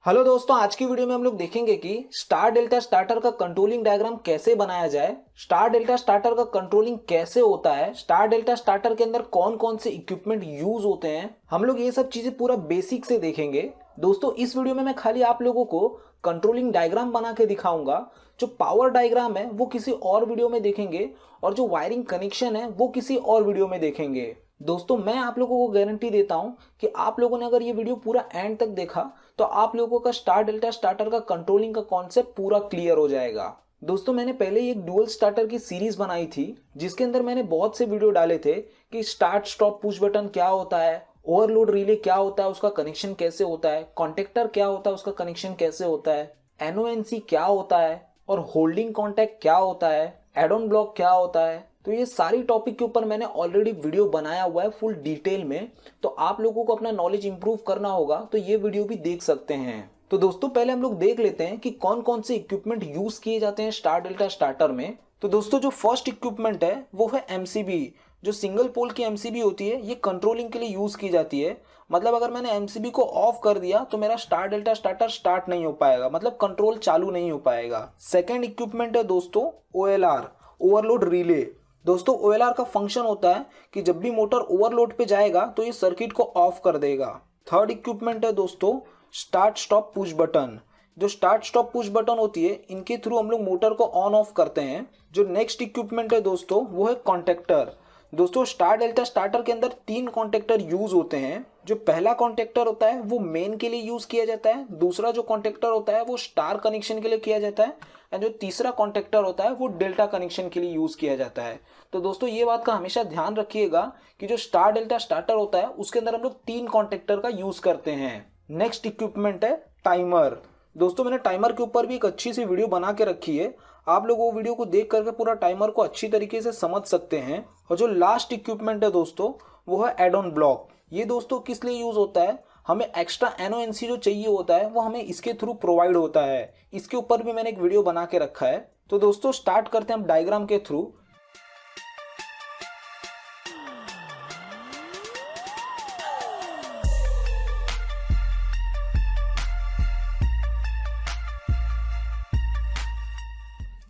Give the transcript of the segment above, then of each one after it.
Hello दोस्तों, आज की वीडियो में हम लोग देखेंगे कि स्टार डेल्टा स्टार्टर का कंट्रोलिंग डायग्राम कैसे बनाया जाए, स्टार डेल्टा स्टार्टर का कंट्रोलिंग कैसे होता है, स्टार डेल्टा स्टार्टर के अंदर कौन कौन से इक्विपमेंट यूज होते हैं। हम लोग ये सब चीजें पूरा बेसिक से देखेंगे। दोस्तों, इस वीडियो में मैं खाली आप लोगों को कंट्रोलिंग डायग्राम बना के दिखाऊंगा। जो पावर डायग्राम है वो किसी और वीडियो में देखेंगे और जो वायरिंग कनेक्शन है वो किसी और वीडियो में देखेंगे। दोस्तों, मैं आप लोगों को गारंटी देता हूं कि आप लोगों ने अगर ये वीडियो पूरा एंड तक देखा तो आप लोगों का स्टार डेल्टा स्टार्टर का कंट्रोलिंग का कॉन्सेप्ट पूरा क्लियर हो जाएगा। दोस्तों, मैंने पहले ही एक डुअल स्टार्टर की सीरीज बनाई थी जिसके अंदर मैंने बहुत से वीडियो डाले थे कि स्टार्ट स्टॉप पुश बटन क्या होता है, ओवरलोड रिले क्या होता है, उसका कनेक्शन कैसे होता है, कॉन्टेक्टर क्या होता है, उसका कनेक्शन कैसे होता है, एनओएनसी क्या होता है और होल्डिंग कॉन्टैक्ट क्या होता है, एड ऑन ब्लॉक क्या होता है। तो ये सारी टॉपिक के ऊपर मैंने ऑलरेडी वीडियो बनाया हुआ है फुल डिटेल में। तो आप लोगों को अपना नॉलेज इंप्रूव करना होगा तो ये वीडियो भी देख सकते हैं। तो दोस्तों, पहले हम लोग देख लेते हैं कि कौन कौन से इक्विपमेंट यूज किए जाते हैं स्टार डेल्टा स्टार्टर में। तो दोस्तों, जो फर्स्ट इक्विपमेंट है वो है एमसीबी। जो सिंगल पोल की एमसीबी होती है ये कंट्रोलिंग के लिए यूज की जाती है। मतलब अगर मैंने एमसीबी को ऑफ कर दिया तो मेरा स्टार डेल्टा स्टार्टर स्टार्ट नहीं हो पाएगा, मतलब कंट्रोल चालू नहीं हो पाएगा। सेकेंड इक्विपमेंट है दोस्तों ओएलआर, ओवरलोड रिले। दोस्तों, ओएलआर का फंक्शन होता है कि जब भी मोटर ओवरलोड पे जाएगा तो ये सर्किट को ऑफ कर देगा। थर्ड इक्विपमेंट है दोस्तों स्टार्ट स्टॉप पुश बटन। जो स्टार्ट स्टॉप पुश बटन होती है इनके थ्रू हम लोग मोटर को ऑन ऑफ करते हैं। जो नेक्स्ट इक्विपमेंट है दोस्तों वो है कॉन्टेक्टर। दोस्तों, स्टार डेल्टा स्टार्टर के अंदर 3 कॉन्टेक्टर यूज होते हैं। जो पहला कॉन्टेक्टर होता है वो मेन के लिए यूज किया जाता है, दूसरा जो कॉन्टेक्टर होता है वो स्टार कनेक्शन के लिए किया जाता है एंड जो तीसरा कॉन्टेक्टर होता है वो डेल्टा कनेक्शन के लिए यूज किया जाता है। तो दोस्तों, ये बात का हमेशा ध्यान रखिएगा कि जो स्टार डेल्टा स्टार्टर होता है उसके अंदर हम लोग 3 कॉन्टेक्टर का यूज करते हैं। नेक्स्ट इक्विपमेंट है टाइमर। दोस्तों, मैंने टाइमर के ऊपर भी एक अच्छी सी वीडियो बना के रखी है, आप लोग वो वीडियो को देख करके पूरा टाइमर को अच्छी तरीके से समझ सकते हैं। और जो लास्ट इक्विपमेंट है दोस्तों वो है एड ऑन ब्लॉक। ये दोस्तों किस लिए यूज होता है, हमें एक्स्ट्रा एनओएनसी जो चाहिए होता है वो हमें इसके थ्रू प्रोवाइड होता है। इसके ऊपर भी मैंने एक वीडियो बना के रखा है। तो दोस्तों, स्टार्ट करते हैं हम डायग्राम के थ्रू।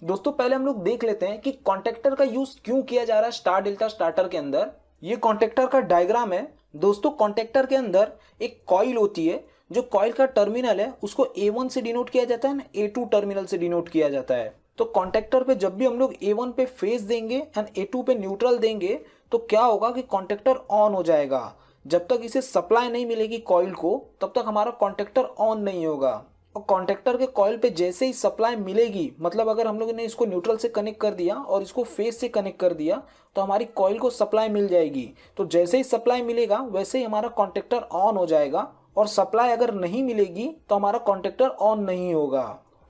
दोस्तों, पहले हम लोग देख लेते हैं कि कॉन्टेक्टर का यूज क्यों किया जा रहा है स्टार डेल्टा स्टार्टर के अंदर। ये कॉन्टेक्टर का डायग्राम है। दोस्तों, कॉन्टेक्टर के अंदर एक कॉइल होती है। जो कॉइल का टर्मिनल है उसको A1 से डिनोट किया जाता है, A2 टर्मिनल से डिनोट किया जाता है। तो कॉन्टेक्टर पे जब भी हम लोग A1 पे फेज देंगे एंड A2 पे न्यूट्रल देंगे तो क्या होगा कि कॉन्टेक्टर ऑन हो जाएगा। जब तक इसे सप्लाई नहीं मिलेगी कॉइल को तब तक हमारा कॉन्टेक्टर ऑन नहीं होगा। और कॉन्टेक्टर के कॉइल पे जैसे ही सप्लाई मिलेगी, मतलब अगर हम लोगों ने इसको न्यूट्रल से कनेक्ट कर दिया और इसको फेस से कनेक्ट कर दिया तो हमारी कॉइल को सप्लाई मिल जाएगी। तो जैसे ही सप्लाई मिलेगा वैसे ही हमारा कॉन्टेक्टर ऑन हो जाएगा। और सप्लाई अगर नहीं मिलेगी तो हमारा कॉन्टेक्टर ऑन नहीं होगा।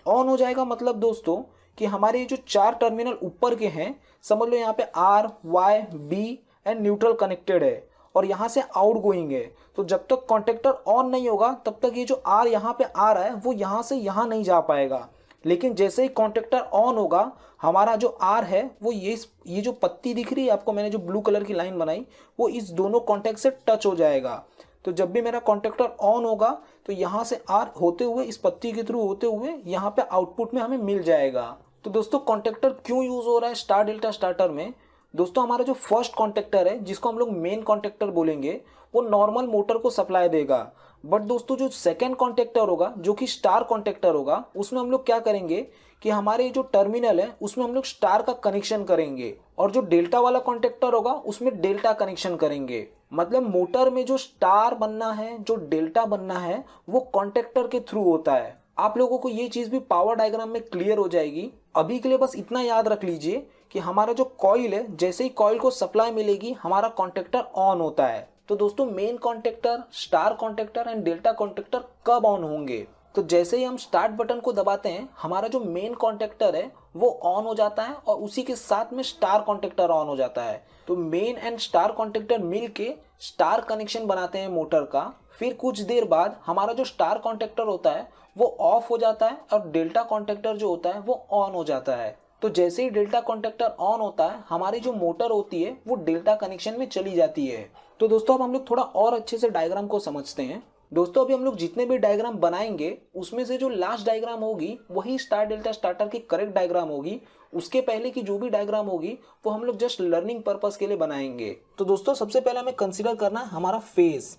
ऑन हो जाएगा मतलब दोस्तों कि हमारे ये जो 4 टर्मिनल ऊपर के हैं, समझ लो यहाँ पे R, Y, B and neutral connected है और यहाँ से आउट गोइंग है। तो जब तक कॉन्टेक्टर ऑन नहीं होगा तब तक ये जो R यहाँ पे आ रहा है वो यहाँ से यहाँ नहीं जा पाएगा। लेकिन जैसे ही कॉन्टेक्टर ऑन होगा हमारा जो R है वो ये जो पत्ती दिख रही है आपको, मैंने जो ब्लू कलर की लाइन बनाई वो इस दोनों कॉन्टेक्ट से टच हो जाएगा। तो जब भी मेरा कॉन्टेक्टर ऑन होगा तो यहाँ से R होते हुए इस पत्ती के थ्रू होते हुए यहाँ पे आउटपुट में हमें मिल जाएगा। तो दोस्तों, कॉन्टेक्टर क्यों यूज हो रहा है स्टार डेल्टा स्टार्टर में। दोस्तों, हमारा जो फर्स्ट कॉन्टेक्टर है जिसको हम लोग मेन कॉन्टेक्टर बोलेंगे वो नॉर्मल मोटर को सप्लाई देगा। बट दोस्तों, जो सेकंड कॉन्टेक्टर होगा जो कि स्टार कॉन्टेक्टर होगा उसमें हम लोग क्या करेंगे कि हमारे जो टर्मिनल है उसमें हम लोग स्टार का कनेक्शन करेंगे और जो डेल्टा वाला कॉन्टेक्टर होगा उसमें डेल्टा कनेक्शन करेंगे। मतलब मोटर में जो स्टार बनना है, जो डेल्टा बनना है वो कॉन्टेक्टर के थ्रू होता है। आप लोगों को ये चीज भी पावर डायग्राम में क्लियर हो जाएगी। अभी के लिए बस इतना याद रख लीजिए कि हमारा जो कॉइल है जैसे ही कॉइल को सप्लाई मिलेगी हमारा कॉन्टेक्टर ऑन होता है। तो दोस्तों, main contactor, star contactor and delta contactor कब ऑन होंगे, तो जैसे ही हम स्टार्ट बटन को दबाते हैं हमारा जो मेन कॉन्टेक्टर है वो ऑन हो जाता है और उसी के साथ में स्टार कॉन्टेक्टर ऑन हो जाता है। तो मेन एंड स्टार कॉन्टेक्टर मिलके स्टार कनेक्शन बनाते हैं मोटर का। फिर कुछ देर बाद हमारा जो स्टार कॉन्टेक्टर होता है वो ऑफ हो जाता है और डेल्टा कॉन्टेक्टर जो होता है वो ऑन हो जाता है। तो जैसे ही डेल्टा कॉन्टेक्टर ऑन होता है हमारी जो मोटर होती है वो डेल्टा कनेक्शन में चली जाती है। तो दोस्तों, अब हम लोग थोड़ा और अच्छे से डायग्राम को समझते हैं। दोस्तों अभी हम लोग जितने भी डायग्राम बनाएंगे उसमें से जो लास्ट डायग्राम होगी वही स्टार डेल्टा स्टार्टर की करेक्ट डायग्राम होगी। उसके पहले की जो भी डायग्राम होगी वो हम लोग जस्ट लर्निंग पर्पस के लिए बनाएंगे। तो दोस्तों सबसे पहले हमें कंसीडर करना है हमारा फेज।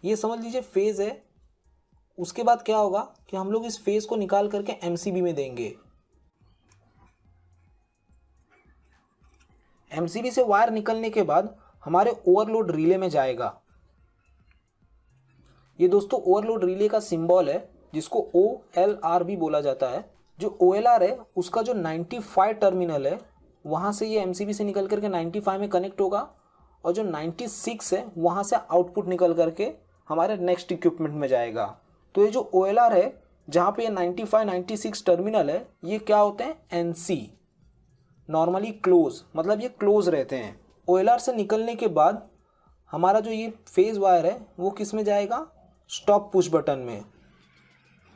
ये समझ लीजिए फेज है। उसके बाद क्या होगा कि हम लोग इस फेज को निकाल करके एमसीबी में देंगे। एमसीबी से वायर निकलने के बाद हमारे ओवरलोड रिले में जाएगा। ये दोस्तों ओवरलोड रिले का सिंबल है जिसको OLR भी बोला जाता है। जो OLR है उसका जो 95 टर्मिनल है वहाँ से ये MCB से निकल करके 95 में कनेक्ट होगा और जो 96 है वहाँ से आउटपुट निकल करके हमारे नेक्स्ट इक्विपमेंट में जाएगा। तो ये जो OLR है जहाँ पे ये 95 96 टर्मिनल है ये क्या होते हैं NC, नॉर्मली क्लोज, मतलब ये क्लोज रहते हैं। OLR से निकलने के बाद हमारा जो ये फेज वायर है वो किस में जाएगा, स्टॉप पुश बटन में।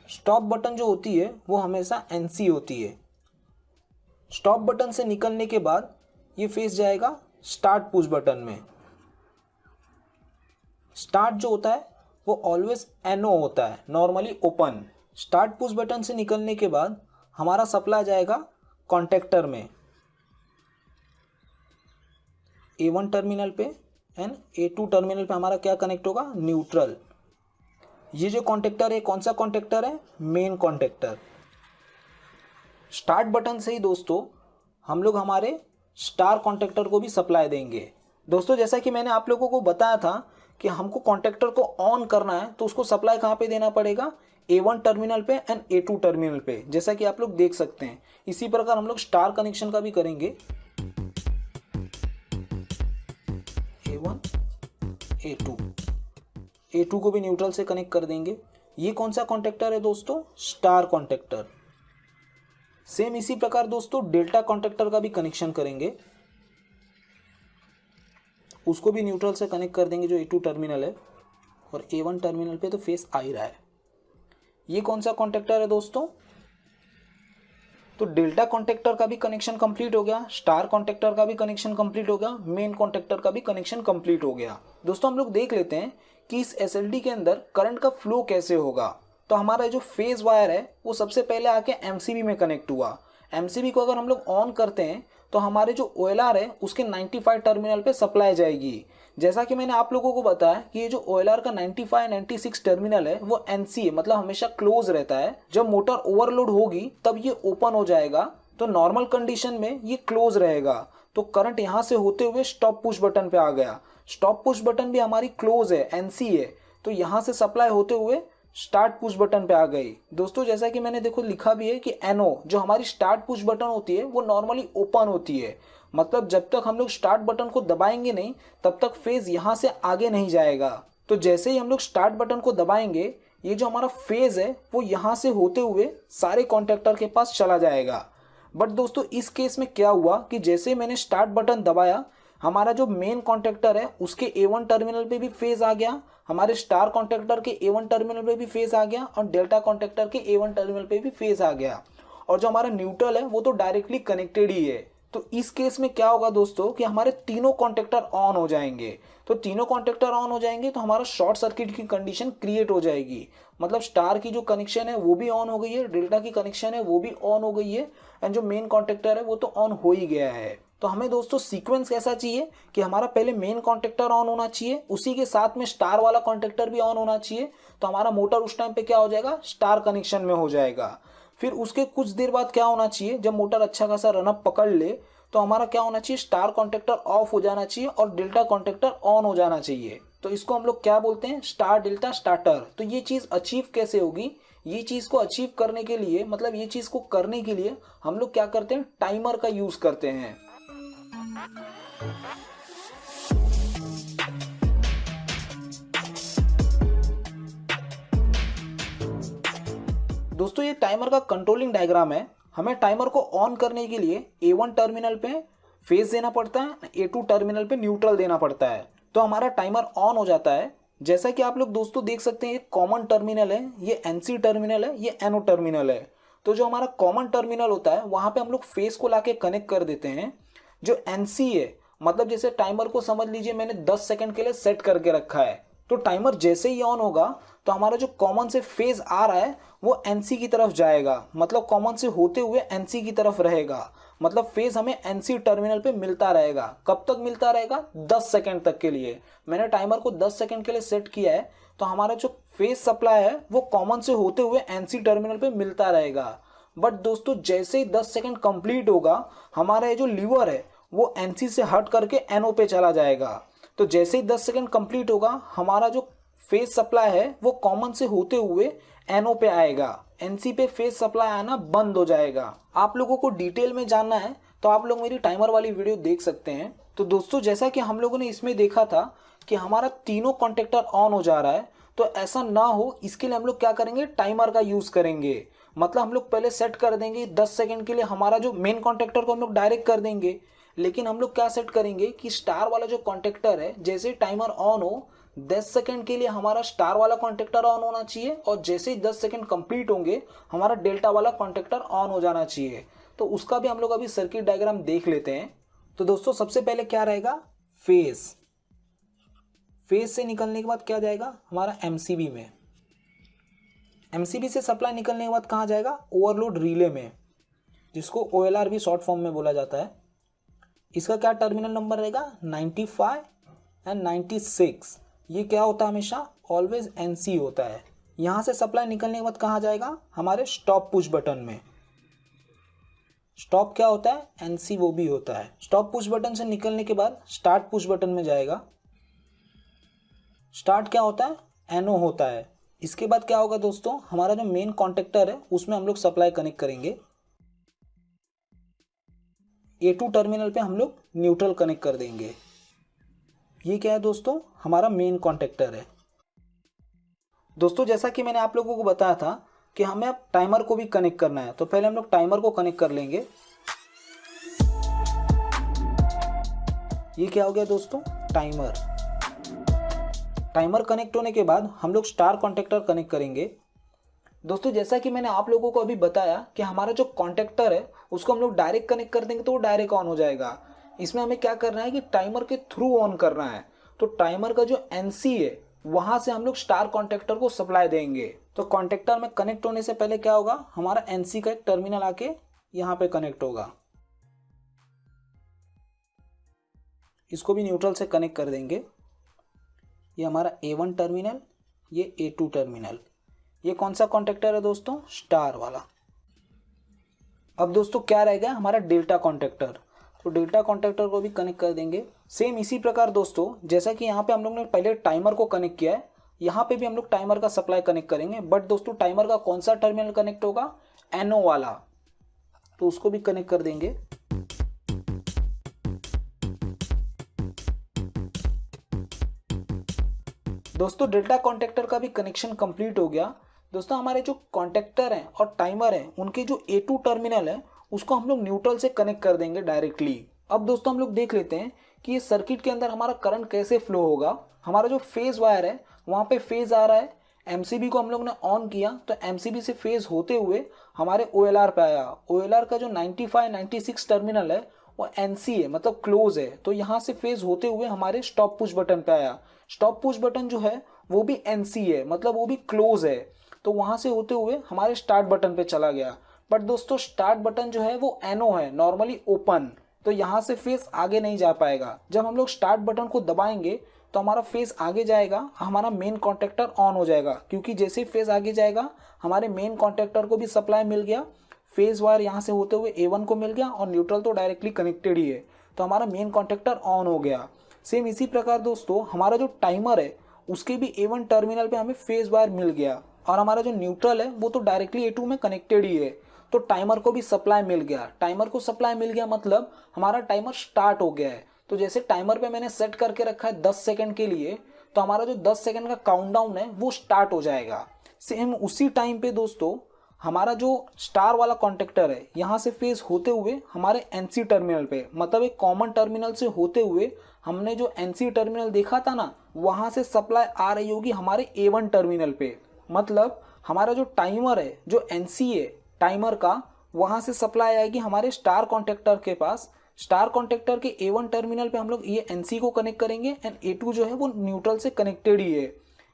स्टॉप बटन जो होती है वो हमेशा NC होती है। स्टॉप बटन से निकलने के बाद ये फेस जाएगा स्टार्ट पुश बटन में। स्टार्ट जो होता है वो ऑलवेज NO होता है, normally open. Start push button से निकलने के बाद हमारा सप्लाई जाएगा कॉन्टेक्टर में, A1 टर्मिनल पे एंड A2 टर्मिनल पे हमारा क्या कनेक्ट होगा, न्यूट्रल। ये जो कॉन्टेक्टर है कौन सा कॉन्टेक्टर है, मेन कॉन्टेक्टर। स्टार्ट बटन से ही दोस्तों हम लोग हमारे स्टार कॉन्टेक्टर को भी सप्लाई देंगे। दोस्तों जैसा कि मैंने आप लोगों को बताया था कि हमको कॉन्टेक्टर को ऑन करना है तो उसको सप्लाई कहाँ पे देना पड़ेगा, A1 टर्मिनल पे एंड A2 टर्मिनल पे, जैसा कि आप लोग देख सकते हैं। इसी प्रकार हम लोग स्टार कनेक्शन का भी करेंगे, A1 A2, A2 को भी न्यूट्रल से कनेक्ट कर देंगे। ये कौन सा कॉन्टेक्टर है दोस्तों, स्टार कॉन्टेक्टर। सेम इसी प्रकार दोस्तों डेल्टा कॉन्टेक्टर का भी कनेक्शन करेंगे, उसको भी न्यूट्रल से कनेक्ट कर देंगे जो A2 टर्मिनल है, और A1 टर्मिनल पे तो फेस आ ही रहा है। ये कौन सा कॉन्टेक्टर है दोस्तों, तो डेल्टा कॉन्टेक्टर का भी कनेक्शन कंप्लीट हो गया, स्टार कॉन्टेक्टर का भी कनेक्शन कंप्लीट हो गया, मेन कॉन्टेक्टर का भी कनेक्शन कंप्लीट हो गया। दोस्तों हम लोग देख लेते हैं कि इस SLD के अंदर करंट का फ्लो कैसे होगा। तो हमारा जो फेज वायर है वो सबसे पहले आके MCB में कनेक्ट हुआ। MCB को अगर हम लोग ऑन करते हैं तो हमारे जो OLR है उसके 95 टर्मिनल पे सप्लाई जाएगी। जैसा कि मैंने आप लोगों को बताया कि ये जो OLR का 95 96 टर्मिनल है वो NC है, मतलब हमेशा क्लोज रहता है। जब मोटर ओवरलोड होगी तब ये ओपन हो जाएगा, तो नॉर्मल कंडीशन में ये क्लोज रहेगा। तो करंट यहाँ से होते हुए स्टॉप पुश बटन पे आ गया। स्टॉप पुश बटन भी हमारी क्लोज है, NC है, तो यहाँ से सप्लाई होते हुए स्टार्ट पुश बटन पे आ गई। दोस्तों जैसा कि मैंने देखो लिखा भी है कि NO जो हमारी स्टार्ट पुश बटन होती है वो नॉर्मली ओपन होती है, मतलब जब तक हम लोग स्टार्ट बटन को दबाएंगे नहीं तब तक फेज यहाँ से आगे नहीं जाएगा। तो जैसे ही हम लोग स्टार्ट बटन को दबाएंगे ये जो हमारा फेज है वो यहाँ से होते हुए सारे कॉन्टेक्टर के पास चला जाएगा। बट दोस्तों इस केस में क्या हुआ कि जैसे ही मैंने स्टार्ट बटन दबाया हमारा जो मेन कॉन्टेक्टर है उसके A1 टर्मिनल पे भी फेज आ गया, हमारे स्टार कॉन्टेक्टर के A1 टर्मिनल पे भी फेज आ गया, और डेल्टा कॉन्टेक्टर के A1 टर्मिनल पे भी फेज आ गया। और जो हमारा न्यूट्रल है वो तो डायरेक्टली कनेक्टेड ही है। तो इस केस में क्या होगा दोस्तों कि हमारे तीनों कॉन्टेक्टर ऑन हो जाएंगे। तो तीनों कॉन्टेक्टर ऑन हो जाएंगे तो हमारा शॉर्ट सर्किट की कंडीशन क्रिएट हो जाएगी, मतलब स्टार की जो कनेक्शन है वो भी ऑन हो गई है, डेल्टा की कनेक्शन है वो भी ऑन हो गई है, एंड जो मेन कॉन्टेक्टर है वो तो ऑन हो ही गया है। तो हमें दोस्तों सीक्वेंस कैसा चाहिए कि हमारा पहले मेन कॉन्टेक्टर ऑन होना चाहिए, उसी के साथ में स्टार वाला कॉन्टेक्टर भी ऑन होना चाहिए, तो हमारा मोटर उस टाइम पे क्या हो जाएगा, स्टार कनेक्शन में हो जाएगा। फिर उसके कुछ देर बाद क्या होना चाहिए, जब मोटर अच्छा खासा रनअप पकड़ ले तो हमारा क्या होना चाहिए, स्टार कॉन्टेक्टर ऑफ हो जाना चाहिए और डेल्टा कॉन्टेक्टर ऑन हो जाना चाहिए। तो इसको हम लोग क्या बोलते हैं, स्टार डेल्टा स्टार्टर। तो ये चीज अचीव कैसे होगी, ये चीज को अचीव करने के लिए, मतलब ये चीज को करने के लिए हम लोग क्या करते हैं, टाइमर का यूज करते हैं। दोस्तों ये टाइमर का कंट्रोलिंग डायग्राम है। हमें टाइमर को ऑन करने के लिए A1 टर्मिनल पे फेज देना पड़ता है, A2 टर्मिनल पे न्यूट्रल देना पड़ता है, तो हमारा टाइमर ऑन हो जाता है। जैसा कि आप लोग दोस्तों देख सकते हैं ये कॉमन टर्मिनल है, ये NC टर्मिनल है, ये NO टर्मिनल है। तो जो हमारा कॉमन टर्मिनल होता है वहां पे हम लोग फेज को लाके कनेक्ट कर देते हैं। जो NC है, मतलब जैसे टाइमर को समझ लीजिए मैंने 10 सेकंड के लिए सेट करके रखा है, तो टाइमर जैसे ही ऑन होगा तो हमारा जो कॉमन से फेज आ रहा है वो एनसी की तरफ जाएगा, मतलब कॉमन से होते हुए एनसी की तरफ रहेगा, मतलब फेज हमें एनसी टर्मिनल पे मिलता रहेगा। कब तक मिलता रहेगा? 10 सेकंड तक के लिए। मैंने टाइमर को 10 सेकंड के लिए सेट किया है, तो हमारा जो फेज सप्लाई है वो कॉमन से होते हुए एनसी टर्मिनल पे मिलता रहेगा। बट दोस्तों जैसे ही 10 सेकंड कंप्लीट होगा हमारा ये जो लीवर है वो एनसी से हट करके एनओ पे चला जाएगा। तो जैसे ही 10 सेकंड कंप्लीट होगा हमारा जो फेज सप्लाई है वो कॉमन से होते हुए एनओ पे आएगा, एनसी पे फेज सप्लाई आना बंद हो जाएगा। आप लोगों को डिटेल में जानना है तो आप लोग मेरी टाइमर वाली वीडियो देख सकते हैं। तो दोस्तों जैसा कि हम लोगों ने इसमें देखा था कि हमारा तीनों कॉन्टेक्टर ऑन हो जा रहा है, तो ऐसा ना हो इसके लिए हम लोग क्या करेंगे, टाइमर का यूज करेंगे। मतलब हम लोग पहले सेट कर देंगे 10 सेकंड के लिए हमारा जो मेन कॉन्टेक्टर को हम लोग डायरेक्ट कर देंगे, लेकिन हम लोग क्या सेट करेंगे कि स्टार वाला जो कॉन्टेक्टर है जैसे टाइमर ऑन हो 10 सेकंड के लिए हमारा स्टार वाला कॉन्टेक्टर ऑन होना चाहिए, और जैसे ही 10 सेकंड कंप्लीट होंगे हमारा डेल्टा वाला कॉन्टेक्टर ऑन हो जाना चाहिए। तो उसका भी हम लोग अभी सर्किट डायग्राम देख लेते हैं। तो दोस्तों सबसे पहले क्या रहेगा, फेज से निकलने के बाद क्या जाएगा हमारा एमसीबी में, एमसीबी से सप्लाई निकलने के बाद कहाँ जाएगा, ओवरलोड रिले में, जिसको ओएलआर भी शॉर्ट फॉर्म में बोला जाता है। इसका क्या टर्मिनल नंबर रहेगा, 95 एंड 96। ये क्या होता है, हमेशा ऑलवेज एनसी होता है। यहाँ से सप्लाई निकलने के बाद कहाँ जाएगा, हमारे स्टॉप पुश बटन में। स्टॉप क्या होता है, एनसी वो भी होता है। स्टॉप पुश बटन से निकलने के बाद स्टार्ट पुश बटन में जाएगा। स्टार्ट क्या होता है, एनओ होता है। इसके बाद क्या होगा दोस्तों, हमारा जो मेन कॉन्टेक्टर है उसमें हम लोग सप्लाई कनेक्ट करेंगे। A2 टर्मिनल पे हम लोग न्यूट्रल कनेक्ट कर देंगे। ये क्या है दोस्तों, हमारा मेन कॉन्टेक्टर है। दोस्तों जैसा कि मैंने आप लोगों को बताया था कि हमें अब टाइमर को भी कनेक्ट करना है, तो पहले हम लोग टाइमर को कनेक्ट कर लेंगे। ये क्या हो गया दोस्तों, टाइमर कनेक्ट होने के बाद हम लोग स्टार कॉन्टेक्टर कनेक्ट करेंगे। दोस्तों जैसा कि मैंने आप लोगों को अभी बताया कि हमारा जो कॉन्टेक्टर है उसको हम लोग डायरेक्ट कनेक्ट कर देंगे तो वो डायरेक्ट ऑन हो जाएगा। इसमें हमें क्या करना है कि टाइमर के थ्रू ऑन करना है। तो टाइमर का जो एनसी है वहां से हम लोग स्टार कॉन्टेक्टर को सप्लाई देंगे। तो कॉन्टेक्टर में कनेक्ट होने से पहले क्या होगा, हमारा एनसी का एक टर्मिनल आके यहाँ पे कनेक्ट होगा। इसको भी न्यूट्रल से कनेक्ट कर देंगे। ये हमारा A1 टर्मिनल, ये A2 टर्मिनल। ये कौन सा कॉन्टेक्टर है दोस्तों, स्टार वाला। अब दोस्तों क्या रहेगा, हमारा डेल्टा कॉन्टेक्टर। तो डेल्टा कॉन्टेक्टर को भी कनेक्ट कर देंगे। सेम इसी प्रकार दोस्तों जैसा कि यहाँ पे हम लोग ने पहले टाइमर को कनेक्ट किया है, यहाँ पे भी हम लोग टाइमर का सप्लाई कनेक्ट करेंगे। बट दोस्तों टाइमर का कौन सा टर्मिनल कनेक्ट होगा, एनओ वाला, तो उसको भी कनेक्ट कर देंगे। दोस्तों डेल्टा कॉन्टेक्टर का भी कनेक्शन कंप्लीट हो गया। दोस्तों हमारे जो कॉन्टेक्टर हैं और टाइमर हैं उनके जो A2 टर्मिनल है उसको हम लोग न्यूट्रल से कनेक्ट कर देंगे डायरेक्टली। अब दोस्तों हम लोग देख लेते हैं कि ये सर्किट के अंदर हमारा करंट कैसे फ्लो होगा। हमारा जो फेज वायर है वहाँ पे फेज आ रहा है, एमसीबी को हम लोग ने ऑन किया तो एमसीबी से फेज होते हुए हमारे ओएलआर पे आया। ओएलआर का जो 95 96 टर्मिनल है वो एनसी है, मतलब क्लोज है। तो यहाँ से फेज होते हुए हमारे स्टॉप पुश बटन पे आया। स्टॉप पुश बटन जो है वो भी एनसी है, मतलब वो भी क्लोज है। तो वहां से होते हुए हमारे स्टार्ट बटन पे चला गया। बट दोस्तों स्टार्ट बटन जो है वो एनओ है, नॉर्मली ओपन, तो यहाँ से फेस आगे नहीं जा पाएगा। जब हम लोग स्टार्ट बटन को दबाएंगे तो हमारा फेस आगे जाएगा, हमारा मेन कॉन्टेक्टर ऑन हो जाएगा, क्योंकि जैसे ही फेस आगे जाएगा हमारे मेन कॉन्टेक्टर को भी सप्लाई मिल गया। फेज वायर यहाँ से होते हुए A1 को मिल गया और न्यूट्रल तो डायरेक्टली कनेक्टेड ही है, तो हमारा मेन कॉन्टेक्टर ऑन हो गया। सेम इसी प्रकार दोस्तों हमारा जो टाइमर है उसके भी A1 टर्मिनल पे हमें फेज वायर मिल गया, और हमारा जो न्यूट्रल है वो तो डायरेक्टली A2 में कनेक्टेड ही है, तो टाइमर को भी सप्लाई मिल गया। टाइमर को सप्लाई मिल गया मतलब हमारा टाइमर स्टार्ट हो गया है। तो जैसे टाइमर पे मैंने सेट करके रखा है 10 सेकंड के लिए, तो हमारा जो 10 सेकंड का काउंटडाउन है वो स्टार्ट हो जाएगा। सेम उसी टाइम पे दोस्तों हमारा जो स्टार वाला कॉन्टेक्टर है यहाँ से फेज होते हुए हमारे एनसी टर्मिनल पे, मतलब एक कॉमन टर्मिनल से होते हुए हमने जो एनसी टर्मिनल देखा था ना, वहां से सप्लाई आ रही होगी हमारे A1 टर्मिनल पे। मतलब हमारा जो टाइमर है, जो एनसी है टाइमर का, वहां से सप्लाई आएगी हमारे स्टार कॉन्टेक्टर के पास, स्टार कॉन्टेक्टर के A1 टर्मिनल पे हम लोग ये NC को कनेक्ट करेंगे एंड A2 जो है वो न्यूट्रल से कनेक्टेड ही है।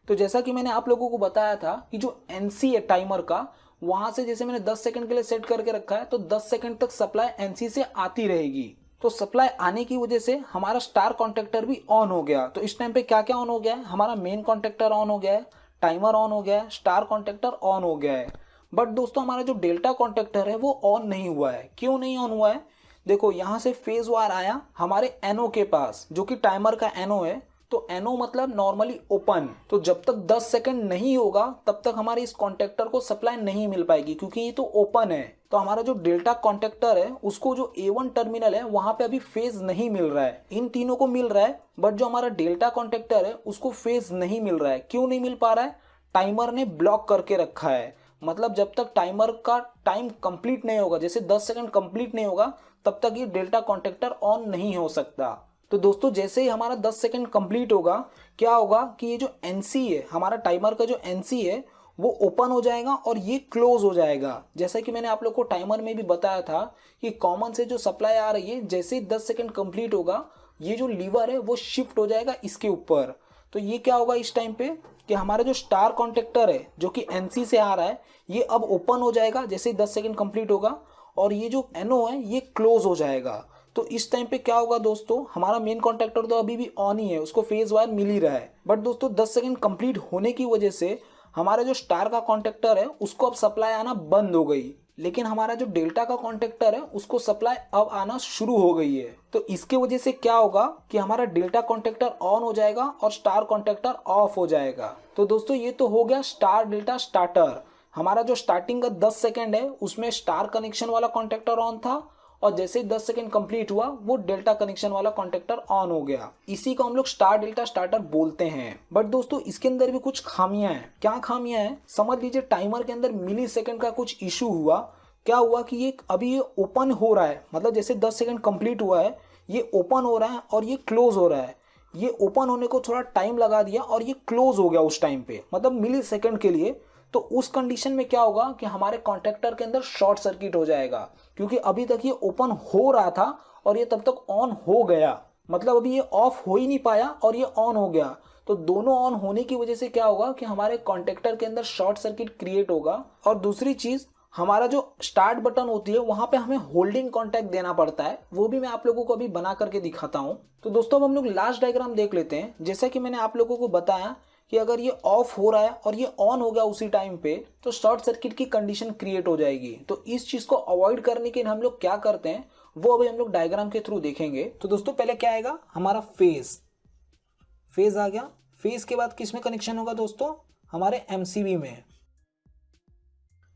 तो जैसा कि मैंने आप लोगों को बताया था कि जो NC है टाइमर का, वहां से जैसे मैंने 10 सेकंड के लिए सेट करके रखा है तो 10 सेकंड तक सप्लाई NC से आती रहेगी। तो सप्लाई आने की वजह से हमारा स्टार कॉन्टेक्टर भी ऑन हो गया। तो इस टाइम पे क्या क्या ऑन हो गया है, हमारा मेन कॉन्टेक्टर ऑन हो गया है, टाइमर ऑन हो गया है, स्टार कॉन्टेक्टर ऑन हो गया है। बट दोस्तों हमारा जो डेल्टा कॉन्टेक्टर है वो ऑन नहीं हुआ है। क्यों नहीं ऑन हुआ है? देखो यहाँ से फेज वायर आया हमारे एनओ के पास, जो कि टाइमर का एनओ है। तो एनओ मतलब नॉर्मली ओपन। तो जब तक 10 सेकंड नहीं होगा तब तक हमारे इस कॉन्टेक्टर को सप्लाई नहीं मिल पाएगी, क्योंकि ये तो ओपन है। तो हमारा जो डेल्टा कॉन्टेक्टर है उसको जो A1 टर्मिनल है वहां पे अभी फेज नहीं मिल रहा है। इन तीनों को मिल रहा है, बट जो हमारा डेल्टा कॉन्टेक्टर है उसको फेज नहीं मिल रहा है। क्यों नहीं मिल पा रहा है? टाइमर ने ब्लॉक करके रखा है। मतलब जब तक टाइमर का टाइम कंप्लीट नहीं होगा, जैसे 10 सेकंड कंप्लीट नहीं होगा, तब तक ये डेल्टा कॉन्टेक्टर ऑन नहीं हो सकता। तो दोस्तों जैसे ही हमारा 10 सेकंड कंप्लीट होगा, क्या होगा कि ये जो NC है, हमारा टाइमर का जो NC है वो ओपन हो जाएगा और ये क्लोज हो जाएगा। जैसा कि मैंने आप लोग को टाइमर में भी बताया था कि कॉमन से जो सप्लाई आ रही है, जैसे ही 10 सेकंड कंप्लीट होगा ये जो लीवर है वो शिफ्ट हो जाएगा इसके ऊपर। तो ये क्या होगा इस टाइम पे कि हमारा जो स्टार कॉन्टेक्टर है जो कि NC से आ रहा है, ये अब ओपन हो जाएगा जैसे ही 10 सेकंड कंप्लीट होगा, और ये जो NO है ये क्लोज हो जाएगा। तो इस टाइम पे क्या होगा दोस्तों, हमारा मेन कॉन्टेक्टर तो अभी भी ऑन ही है, उसको फेज वायर मिल ही रहा है। बट दोस्तों 10 सेकंड कंप्लीट होने की वजह से हमारा जो स्टार का कॉन्टेक्टर है उसको अब सप्लाई आना बंद हो गई, लेकिन हमारा जो डेल्टा का कॉन्टेक्टर है उसको सप्लाई अब आना शुरू हो गई है। तो इसके वजह से क्या होगा कि हमारा डेल्टा कॉन्टेक्टर ऑन हो जाएगा और स्टार कॉन्टेक्टर ऑफ हो जाएगा। तो दोस्तों ये तो हो गया स्टार डेल्टा स्टार्टर। हमारा जो स्टार्टिंग का 10 सेकंड है उसमें स्टार कनेक्शन वाला कॉन्टेक्टर ऑन था, और जैसे ही 10 सेकंड कंप्लीट हुआ वो डेल्टा कनेक्शन वाला कॉन्टेक्टर ऑन हो गया। इसी को हम लोग स्टार डेल्टा स्टार्टर बोलते हैं। बट दोस्तों इसके अंदर भी कुछ खामियां हैं। क्या खामियां हैं? समझ लीजिए टाइमर के अंदर मिली सेकंड का कुछ इशू हुआ। क्या हुआ कि ये अभी ये ओपन हो रहा है, मतलब जैसे 10 सेकंड कंप्लीट हुआ है ये ओपन हो रहा है और ये क्लोज हो रहा है। ये ओपन होने को थोड़ा टाइम लगा दिया और ये क्लोज हो गया उस टाइम पे, मतलब मिली सेकंड के लिए। तो उस कंडीशन में क्या होगा कि हमारे कॉन्टेक्टर के अंदर शॉर्ट सर्किट हो जाएगा, क्योंकि अभी तक ये ओपन हो रहा था और ये तब तक ऑन हो गया। मतलब अभी ये ऑफ हो ही नहीं पाया और ये ऑन हो गया। तो दोनों ऑन होने की वजह से क्या होगा कि हमारे कॉन्टेक्टर के अंदर शॉर्ट सर्किट क्रिएट होगा। और दूसरी चीज, हमारा जो स्टार्ट बटन होती है वहां पे हमें होल्डिंग कॉन्टैक्ट देना पड़ता है, वो भी मैं आप लोगों को अभी बना करके दिखाता हूं। तो दोस्तों अब हम लोग लास्ट डायग्राम देख लेते हैं। जैसा कि मैंने आप लोगों को बताया कि अगर ये ऑफ हो रहा है और ये ऑन हो गया उसी टाइम पे, तो शॉर्ट सर्किट की कंडीशन क्रिएट हो जाएगी। तो इस चीज को अवॉइड करने के लिए हम लोग क्या करते हैं वो अभी हम लोग डायग्राम के थ्रू देखेंगे। तो दोस्तों पहले क्या आएगा, हमारा फेज आ गया। फेज के बाद किस में कनेक्शन होगा दोस्तों, हमारे MCB में।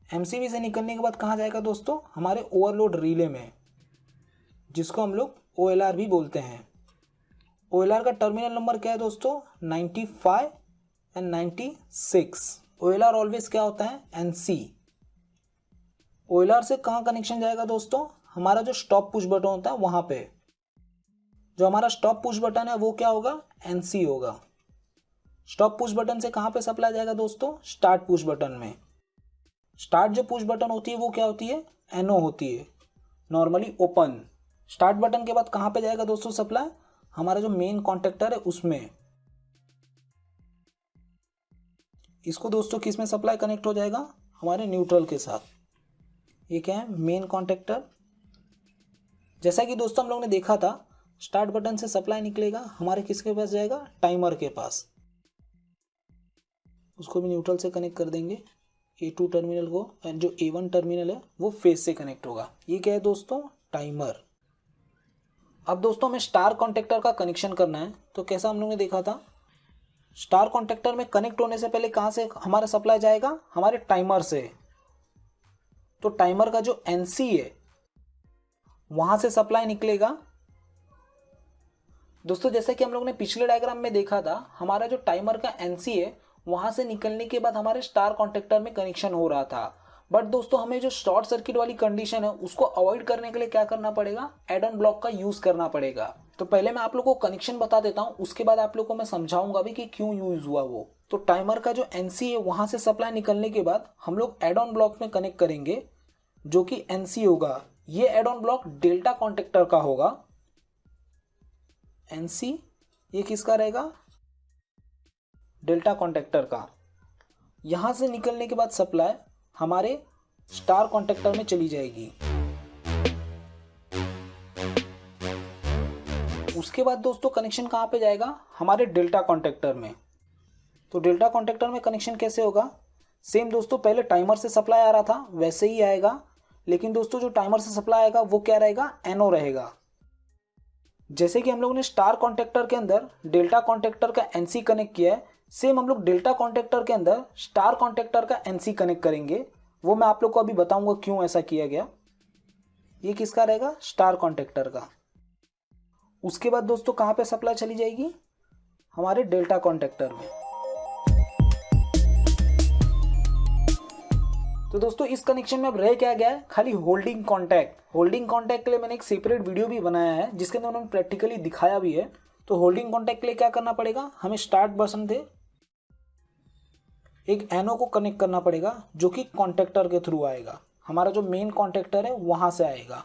MCB से निकलने के बाद कहाँ जाएगा दोस्तों, हमारे ओवरलोड रिले में, जिसको हम लोग OLR भी बोलते हैं। OLR का टर्मिनल नंबर क्या है दोस्तों, 95 एंड 96। OLR ऑलवेज क्या होता है, NC। OLR से कहाँ कनेक्शन जाएगा दोस्तों, हमारा जो स्टॉप पुश बटन होता है वहां पे। जो हमारा स्टॉप पुश बटन है वो क्या होगा, NC होगा। स्टॉप पुश बटन से कहाँ पे सप्लाई जाएगा दोस्तों, स्टार्ट पुश बटन में। स्टार्ट जो पुश बटन होती है वो क्या होती है, NO होती है, नॉर्मली ओपन। स्टार्ट बटन के बाद कहाँ पे जाएगा दोस्तों सप्लाई, हमारा जो मेन कॉन्टेक्टर है उसमें। इसको दोस्तों किस में सप्लाई कनेक्ट हो जाएगा, हमारे न्यूट्रल के साथ। ये क्या है, मेन कॉन्टेक्टर। जैसा कि दोस्तों हम लोग ने देखा था, स्टार्ट बटन से सप्लाई निकलेगा हमारे किसके पास जाएगा, टाइमर के पास। उसको भी न्यूट्रल से कनेक्ट कर देंगे, A2 टर्मिनल को, एंड जो A1 टर्मिनल है वो फेज से कनेक्ट होगा। ये क्या है दोस्तों, टाइमर। अब दोस्तों हमें स्टार कॉन्टेक्टर का कनेक्शन करना है। तो कैसा हम लोग ने देखा था, स्टार कॉन्टेक्टर में कनेक्ट होने से पहले कहां से हमारा सप्लाई जाएगा, हमारे टाइमर से। तो टाइमर का जो NC है वहां से सप्लाई निकलेगा। दोस्तों जैसे कि हम लोग ने पिछले डायग्राम में देखा था, हमारा जो टाइमर का NC है वहां से निकलने के बाद हमारे स्टार कॉन्टेक्टर में कनेक्शन हो रहा था। बट दोस्तों हमें जो शॉर्ट सर्किट वाली कंडीशन है उसको अवॉइड करने के लिए क्या करना पड़ेगा, एड ऑन ब्लॉक का यूज करना पड़ेगा। तो पहले मैं आप लोगों को कनेक्शन बता देता हूं, उसके बाद आप लोगों को मैं समझाऊंगा भी कि क्यों यूज हुआ वो। तो टाइमर का जो NC है वहां से सप्लाई निकलने के बाद हम लोग एड ऑन ब्लॉक में कनेक्ट करेंगे, जो कि NC होगा ये add on block delta contactor का होगा, NC ये किसका रहेगा, डेल्टा कॉन्टेक्टर का। यहां से निकलने के बाद सप्लाई हमारे स्टार कॉन्टेक्टर में चली जाएगी। उसके बाद दोस्तों कनेक्शन कहां पे जाएगा, हमारे डेल्टा कॉन्टेक्टर में। तो डेल्टा कॉन्टेक्टर में कनेक्शन कैसे होगा, सेम दोस्तों पहले टाइमर से सप्लाई आ रहा था वैसे ही आएगा, लेकिन दोस्तों जो टाइमर से सप्लाई आएगा वो क्या रहेगा, NO रहेगा। जैसे कि हम लोगों ने स्टार कॉन्टेक्टर के अंदर डेल्टा कॉन्टेक्टर का NC कनेक्ट किया है, सेम हम लोग डेल्टा कॉन्टेक्टर के अंदर स्टार कॉन्टेक्टर का NC कनेक्ट करेंगे। वो मैं आप लोग को अभी बताऊंगा क्यों ऐसा किया गया। ये किसका रहेगा, स्टार कॉन्टेक्टर का। उसके बाद दोस्तों कहां पे सप्लाई चली जाएगी, हमारे डेल्टा कॉन्टेक्टर में। तो दोस्तों इस कनेक्शन में अब रह क्या गया है, खाली होल्डिंग कॉन्टैक्ट। होल्डिंग कॉन्टैक्ट के लिए मैंने एक सेपरेट वीडियो भी बनाया है जिसके अंदर मैंने प्रैक्टिकली दिखाया भी है। तो होल्डिंग कॉन्टैक्ट के लिए क्या करना पड़ेगा, हमें स्टार्ट बटन से एक NO को कनेक्ट करना पड़ेगा जो कि कॉन्टैक्टर के थ्रू आएगा, हमारा जो मेन कॉन्टैक्टर है वहां से आएगा।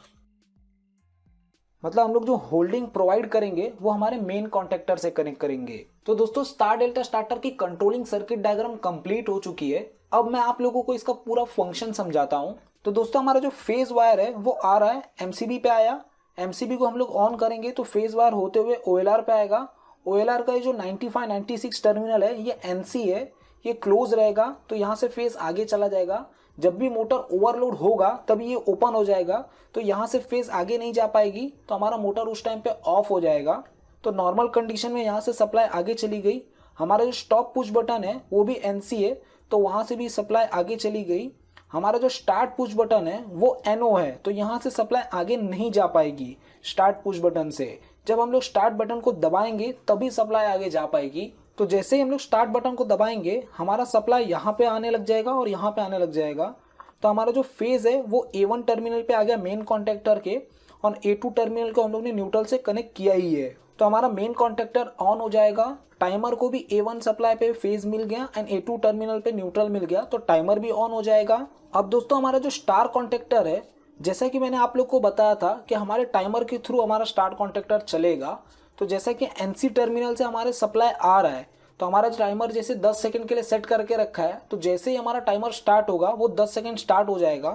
मतलब हम लोग जो होल्डिंग प्रोवाइड करेंगे वो हमारे मेन कॉन्टैक्टर से कनेक्ट करेंगे। तो दोस्तों स्टार डेल्टा स्टार्टर की कंट्रोलिंग सर्किट डायग्राम कंप्लीट हो चुकी है। अब मैं आप लोगों को इसका पूरा फंक्शन समझाता हूं। तो दोस्तों हमारा जो फेज वायर है वो आ रहा है MCB पे आया, MCB को हम लोग ऑन करेंगे तो फेज वायर होते हुए OLR पे आएगा। OLR का ये जो 95-96 टर्मिनल है ये NC है, ये क्लोज रहेगा तो यहाँ से फेज आगे चला जाएगा। जब भी मोटर ओवरलोड होगा तभी ये ओपन हो जाएगा, तो यहाँ से फेज आगे नहीं जा पाएगी, तो हमारा मोटर उस टाइम पे ऑफ हो जाएगा। तो नॉर्मल कंडीशन में यहाँ से सप्लाई आगे चली गई। हमारा जो स्टॉप पुश बटन है वो भी NC है, तो वहाँ से भी सप्लाई आगे चली गई। हमारा जो स्टार्ट पुश बटन है वो NO है, तो यहाँ से सप्लाई आगे नहीं जा पाएगी स्टार्ट पुश बटन से। जब हम लोग स्टार्ट बटन को दबाएंगे तभी सप्लाई आगे जा पाएगी। तो जैसे ही हम लोग स्टार्ट बटन को दबाएंगे हमारा सप्लाई यहाँ पे आने लग जाएगा और यहाँ पे आने लग जाएगा। तो हमारा जो फेज है वो A1 टर्मिनल पे आ गया मेन कॉन्टैक्टर के, और A2 टर्मिनल को हम लोग ने न्यूट्रल से कनेक्ट किया ही है। तो हमारा मेन कॉन्टैक्टर ऑन हो जाएगा, टाइमर को भी A1 सप्लाई पे फेज मिल गया एंड A2 टर्मिनल पे न्यूट्रल मिल गया, तो टाइमर भी ऑन हो जाएगा। अब दोस्तों हमारा जो स्टार कॉन्टैक्टर है, जैसा कि मैंने आप लोग को बताया था कि हमारे टाइमर के थ्रू हमारा स्टार कॉन्टैक्टर चलेगा। तो जैसा कि NC टर्मिनल से हमारे सप्लाई आ रहा है, तो हमारा टाइमर जैसे 10 सेकंड के लिए सेट करके रखा है, तो जैसे ही हमारा टाइमर स्टार्ट होगा वो 10 सेकंड स्टार्ट हो जाएगा।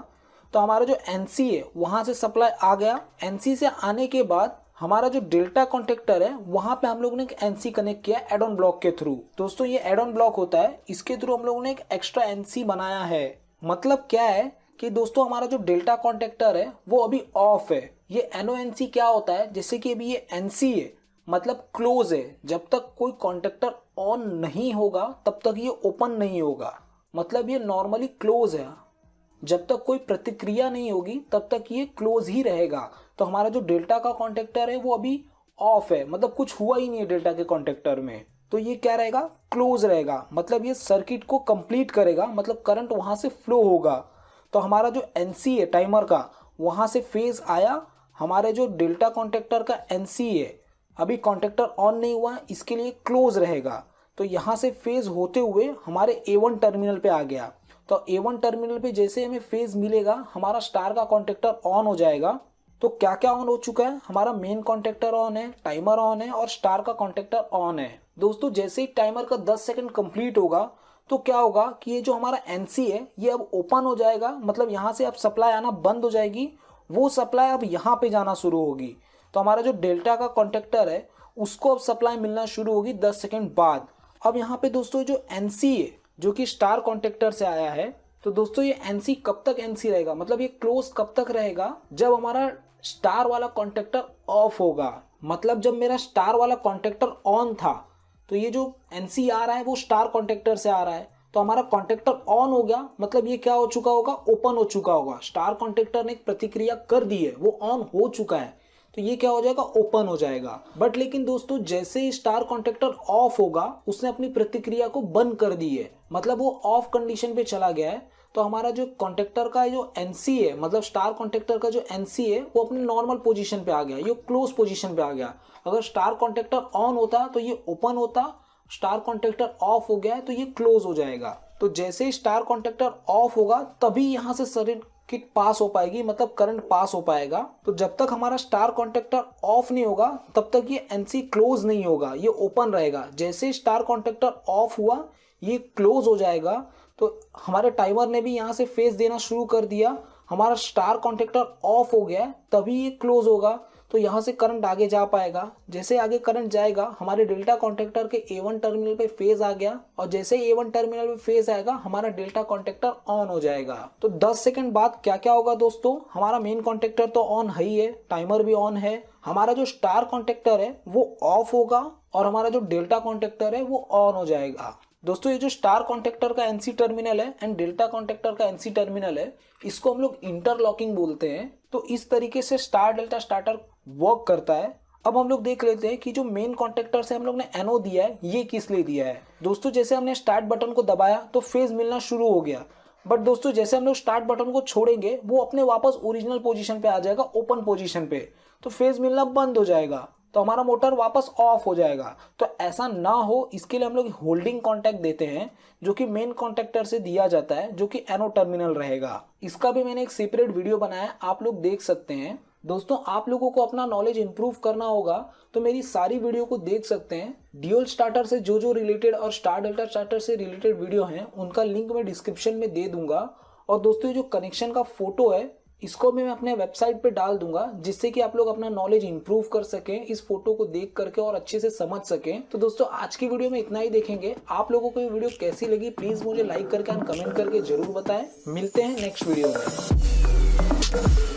तो हमारा जो NC है वहां से सप्लाई आ गया। NC से आने के बाद हमारा जो डेल्टा कॉन्टैक्टर है वहां पे हम लोगों ने एक NC कनेक्ट किया एड ऑन ब्लॉक के थ्रू। दोस्तों ये एड ऑन ब्लॉक होता है, इसके थ्रू हम लोगों ने एक एक्स्ट्रा NC बनाया है। मतलब क्या है कि दोस्तों हमारा जो डेल्टा कॉन्टैक्टर है वो अभी ऑफ है। ये NONC क्या होता है, जैसे कि अभी ये NC है मतलब क्लोज है, जब तक कोई कॉन्टैक्टर ऑन नहीं होगा तब तक ये ओपन नहीं होगा। मतलब ये नॉर्मली क्लोज है, जब तक कोई प्रतिक्रिया नहीं होगी तब तक ये क्लोज ही रहेगा। तो हमारा जो डेल्टा का कॉन्टैक्टर है वो अभी ऑफ है, मतलब कुछ हुआ ही नहीं है डेल्टा के कॉन्टैक्टर में, तो ये क्या रहेगा, क्लोज रहेगा। मतलब ये सर्किट को कंप्लीट करेगा, मतलब करंट वहां से फ्लो होगा। तो हमारा जो NC है टाइमर का वहां से फेज आया, हमारे जो डेल्टा कॉन्टैक्टर का NC है अभी कॉन्टैक्टर ऑन नहीं हुआ, इसके लिए क्लोज रहेगा। तो यहाँ से फेज होते हुए हमारे A1 टर्मिनल पे आ गया। तो A1 टर्मिनल पे जैसे हमें फेज मिलेगा हमारा स्टार का कॉन्टैक्टर ऑन हो जाएगा। तो क्या क्या ऑन हो चुका है, हमारा मेन कॉन्टैक्टर ऑन है, टाइमर ऑन है और स्टार का कॉन्टैक्टर ऑन है। दोस्तों जैसे ही टाइमर का 10 सेकंड कंप्लीट होगा तो क्या होगा कि ये जो हमारा NC है ये अब ओपन हो जाएगा, मतलब यहाँ से अब सप्लाई आना बंद हो जाएगी, वो सप्लाई अब यहाँ पे जाना शुरू होगी। तो हमारा जो डेल्टा का कॉन्टैक्टर है उसको अब सप्लाई मिलना शुरू होगी 10 सेकंड बाद। अब यहाँ पे दोस्तों जो NC है जो कि स्टार कॉन्टैक्टर से आया है, तो दोस्तों ये NC कब तक NC रहेगा, मतलब ये क्लोज कब तक रहेगा, जब हमारा स्टार वाला कॉन्टैक्टर ऑफ होगा। मतलब जब मेरा स्टार वाला कॉन्टैक्टर ऑन था तो ये जो NC आ रहा है वो स्टार कॉन्टैक्टर से आ रहा है, तो हमारा कॉन्टैक्टर ऑन हो गया, मतलब ये क्या हो चुका होगा, ओपन हो चुका होगा। स्टार कॉन्टैक्टर ने एक प्रतिक्रिया कर दी है, वो ऑन हो चुका है, तो ये क्या हो जाएगा, ओपन हो जाएगा। बट लेकिन दोस्तों जैसे ही स्टार कॉन्टैक्टर ऑफ होगा उसने अपनी प्रतिक्रिया को बंद कर दी है, मतलब वो ऑफ कंडीशन पे चला गया है। तो हमारा जो कॉन्टैक्टर का जो NC है, मतलब स्टार कॉन्टैक्टर का जो NC है वो अपने नॉर्मल पोजीशन पे आ गया, ये क्लोज पोजीशन पे आ गया। अगर स्टार कॉन्टैक्टर ऑन होता तो ये ओपन होता, स्टार कॉन्टैक्टर ऑफ हो गया है तो ये क्लोज हो जाएगा। तो जैसे ही स्टार कॉन्टैक्टर ऑफ होगा तभी यहाँ से कि पास हो पाएगी, मतलब करंट पास हो पाएगा। तो जब तक हमारा स्टार कॉन्टेक्टर ऑफ नहीं होगा तब तक ये एनसी क्लोज नहीं होगा, ये ओपन रहेगा। जैसे स्टार कॉन्टेक्टर ऑफ हुआ ये क्लोज हो जाएगा। तो हमारे टाइमर ने भी यहाँ से फेज देना शुरू कर दिया, हमारा स्टार कॉन्टेक्टर ऑफ हो गया, तभी ये क्लोज होगा। तो यहाँ से करंट आगे जा पाएगा। जैसे आगे करंट जाएगा हमारे डेल्टा कॉन्टेक्टर के A1 टर्मिनल पे फेज आ गया, और जैसे ही A1 टर्मिनल पे फेज आएगा हमारा डेल्टा कॉन्टेक्टर ऑन हो जाएगा। तो 10 सेकंड बाद क्या क्या होगा दोस्तों, हमारा मेन कॉन्टेक्टर तो ऑन है ही है, टाइमर भी ऑन है, हमारा जो स्टार कॉन्टेक्टर है वो ऑफ होगा और हमारा जो डेल्टा कॉन्टेक्टर है वो ऑन हो जाएगा। दोस्तों ये जो स्टार कॉन्टेक्टर का एनसी टर्मिनल है एंड डेल्टा कॉन्टेक्टर का एनसी टर्मिनल है, इसको हम लोग इंटरलॉकिंग बोलते हैं। तो इस तरीके से स्टार डेल्टा स्टार्टर वर्क करता है। अब हम लोग देख लेते हैं कि जो मेन कॉन्टेक्टर से हम लोग ने एनओ दिया है ये किस लिए दिया है। दोस्तों जैसे हमने स्टार्ट बटन को दबाया तो फेज मिलना शुरू हो गया, बट दोस्तों जैसे हम लोग स्टार्ट बटन को छोड़ेंगे वो अपने वापस ओरिजिनल पोजीशन पे आ जाएगा, ओपन पोजीशन पे, तो फेज मिलना बंद हो जाएगा, तो हमारा मोटर वापस ऑफ हो जाएगा। तो ऐसा ना हो इसके लिए हम लोग होल्डिंग कॉन्टैक्ट देते हैं जो कि मेन कॉन्टेक्टर से दिया जाता है, जो कि एनो टर्मिनल रहेगा। इसका भी मैंने एक सेपरेट वीडियो बनाया है, आप लोग देख सकते हैं। दोस्तों आप लोगों को अपना नॉलेज इंप्रूव करना होगा तो मेरी सारी वीडियो को देख सकते हैं। ड्यूल स्टार्टर से जो रिलेटेड और स्टार डेल्टा स्टार्टर से रिलेटेड वीडियो हैं उनका लिंक मैं डिस्क्रिप्शन में दे दूंगा। और दोस्तों जो कनेक्शन का फोटो है इसको मैं अपने वेबसाइट पे डाल दूंगा, जिससे कि आप लोग अपना नॉलेज इंप्रूव कर सकें इस फोटो को देख करके और अच्छे से समझ सकें। तो दोस्तों आज की वीडियो में इतना ही देखेंगे। आप लोगों को ये वीडियो कैसी लगी प्लीज मुझे लाइक करके एंड कमेंट करके जरूर बताएं। मिलते हैं नेक्स्ट वीडियो में।